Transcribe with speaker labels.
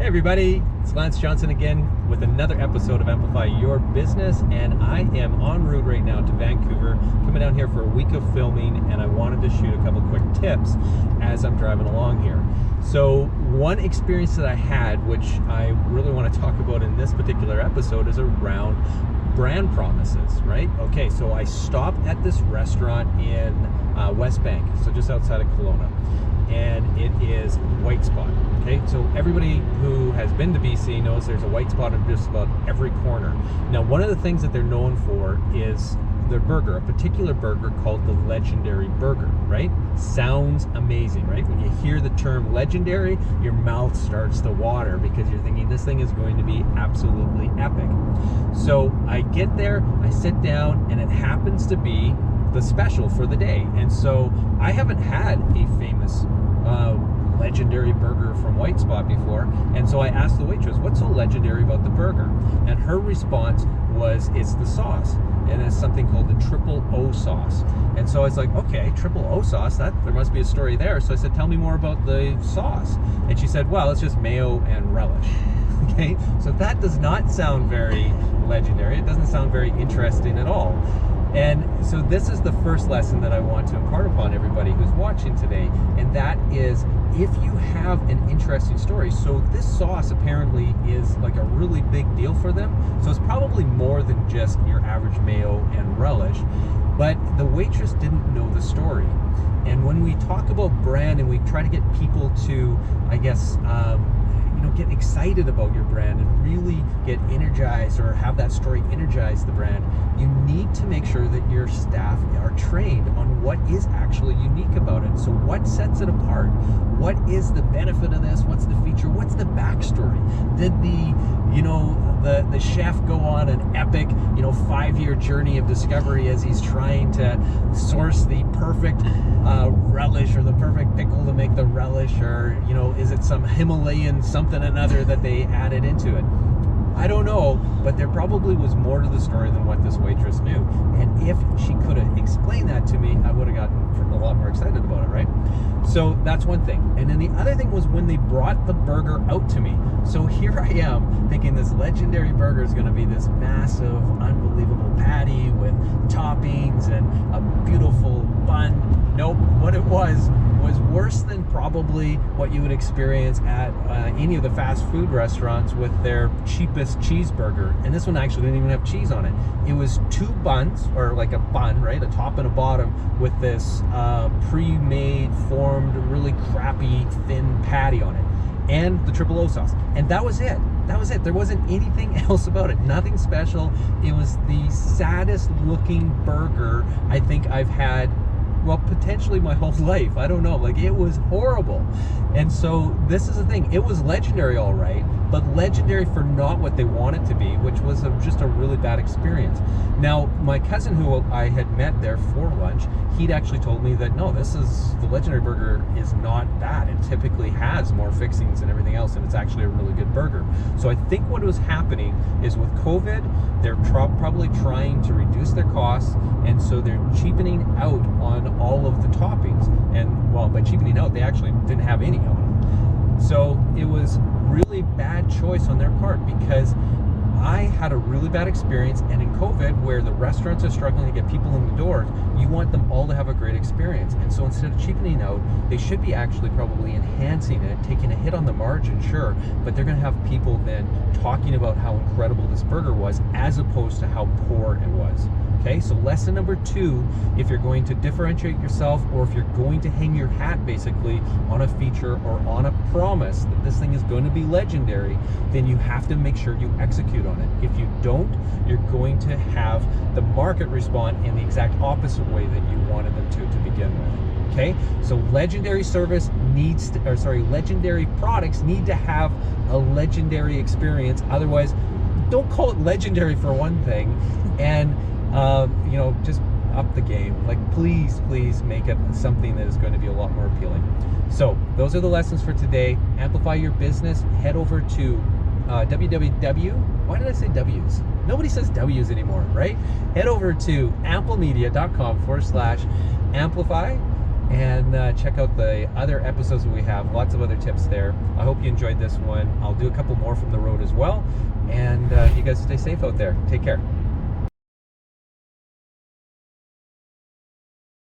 Speaker 1: Hey everybody, it's Lance Johnson again with another episode of Amplify Your Business, and I am en route right now to Vancouver, coming down here for a week of filming, and I wanted to shoot a couple quick tips as I'm driving along here. So one experience that I had, which I really want to talk about in this particular episode, is around brand promises, right? Okay, so I stopped at this restaurant in West Bank, so just outside of Kelowna, and it is White Spot. Okay, so everybody who has been to BC knows there's a White Spot in just about every corner. Now, one of the things that they're known for is their burger, a particular burger called the Legendary Burger, right? Sounds amazing, right? When you hear the term legendary, your mouth starts to water because you're thinking this thing is going to be absolutely epic. So I get there, I sit down, and it happens to be the special for the day. And so I haven't had a famous legendary burger from White Spot before, and so I asked the waitress, what's so legendary about the burger? And her response was, it's the sauce, and it's something called the triple O sauce. And so I was like, okay, triple O sauce, that there must be a story there. So I said, tell me more about the sauce. And she said, well, it's just mayo and relish. Okay, so that does not sound very legendary. It doesn't sound very interesting at all. And so this is the first lesson that I want to impart upon everybody who's watching today, and that is, if you have an interesting story, so this sauce apparently is like a really big deal for them, so it's probably more than just your average mayo and relish, but the waitress didn't know the story. And when we talk about brand and we try to get people to, I guess, get excited about your brand and really get energized or have that story energize the brand, you need to make sure that your staff are trained on what is actually unique about it. So what sets it apart? What is the benefit of this? What's the feature? What's the backstory? Did the chef go on an epic 5-year journey of discovery as he's trying to source the perfect relish or the perfect pickle to make the relish, or is it some Himalayan something another that they added into it? I don't know, but there probably was more to the story than what this waitress knew. And if she could have explained that to me, I would have gotten a lot more excited about it, right? So that's one thing. And then the other thing was when they brought the burger out to me. So here I am thinking this legendary burger is going to be this massive, unbelievable patty with toppings and a beautiful bun. Nope, what it was worse than probably what you would experience at any of the fast food restaurants with their cheapest cheeseburger. And this one actually didn't even have cheese on it. It was 2 buns, or like a bun, right? A top and a bottom with this pre-made, formed, really crappy, thin patty on it. And the triple O sauce. And that was it. That was it. There wasn't anything else about it. Nothing special. It was the saddest looking burger I think I've had, well, potentially my whole life. I don't know. Like, it was horrible. And so this is the thing. It was legendary, all right, but legendary for not what they want it to be, which was just a really bad experience. Now, my cousin who I had met there for lunch, he'd actually told me that, no, the legendary burger is not bad. It typically has more fixings and everything else, and it's actually a really good burger. So I think what was happening is with COVID, they're probably trying to reduce their costs, and so they're cheapening out on all of the toppings. And, well, by cheapening out, they actually didn't have any on them. So it was really bad choice on their part, because I had a really bad experience, and in COVID, where the restaurants are struggling to get people in the doors, you want them all to have a great experience. And so instead of cheapening out, they should be actually probably enhancing it, taking a hit on the margin, sure, but they're going to have people then talking about how incredible this burger was, as opposed to how poor it was. Okay, so lesson number 2, if you're going to differentiate yourself, or if you're going to hang your hat basically on a feature or on a promise that this thing is going to be legendary, then you have to make sure you execute on it. If you don't, you're going to have the market respond in the exact opposite way that you wanted them to begin with. Okay, so legendary legendary products need to have a legendary experience. Otherwise, don't call it legendary for one thing, and just up the game. Like, please make it something that is going to be a lot more appealing. So those are the lessons for today. Amplify your business. Head over to why did I say W's? Nobody says W's anymore, right? Head over to amplimedia.com/amplify and check out the other episodes that we have. Lots of other tips there. I hope you enjoyed this one. I'll do a couple more from the road as well, and you guys stay safe out there. Take care.